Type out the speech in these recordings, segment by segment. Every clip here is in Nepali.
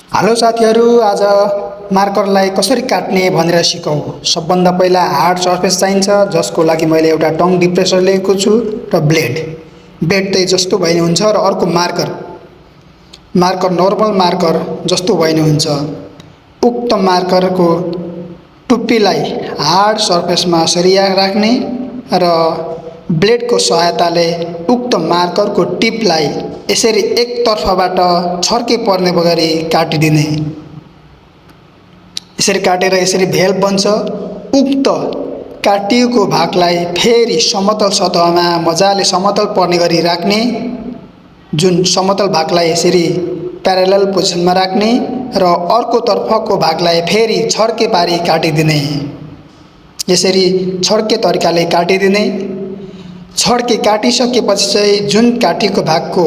हेलो साथीहरू, आज मार्करलाई कसरी काट्ने भनेर सिकौँ। सबभन्दा पहिला हार्ड सर्फेस चाहिन्छ, जसको लागि मैले एउटा टङ डिप्रेसर लिएको छु र ब्लेड चाहिँ जस्तो भए नि हुन्छ र अर्को मार्कर नर्मल मार्कर जस्तो भए नि हुन्छ। उक्त मार्करको टुप्पीलाई हार्ड सर्फेसमा सरिया राख्ने र ब्लेडको सहायताले उक्त मार्करको टिपलाई यसरी एकतर्फबाट छर्के पर्ने गरी काटिदिने। यसरी काटेर यसरी भेल बन्छ। उक्त काटिएको भागलाई फेरि समतल सतहमा मजाले समतल पर्ने गरी राख्ने। जुन समतल भागलाई यसरी प्यारेलल पोजिसनमा राख्ने र अर्को तर्फको भागलाई फेरि छर्के पारी काटिदिने। यसरी छड्के तरिकाले काटिदिने। छड्के काटिसकेपछि चाहिँ जुन काटिएको भागको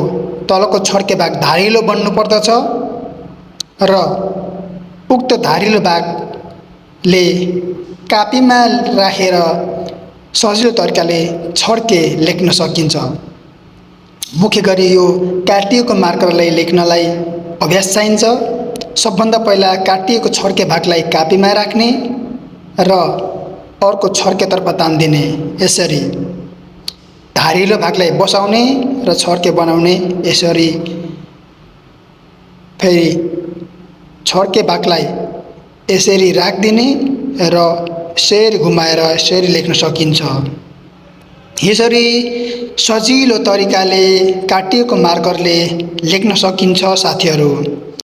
तलको छड्के भाग धारिलो बन्नु पर्दछ र उक्त धारिलो भागले कापीमा राखेर सजिलो तरिकाले छड्के लेख्न सकिन्छ। मुख्य गरी यो काटिएको मार्करलाई लेख्नलाई अभ्यास चाहिन्छ। सबभन्दा पहिला काटिएको छड्के भागलाई कापीमा राख्ने र अर्को छड्केतर्फ तान्दिने। यसरी धारिलो भागलाई बसाउने र छड्के बनाउने। यसरी फेरि छड्के भागलाई यसरी राखिदिने र यसरी घुमाएर यसरी लेख्न सकिन्छ। यसरी सजिलो तरिकाले काटिएको मार्करले लेख्न सकिन्छ साथीहरू।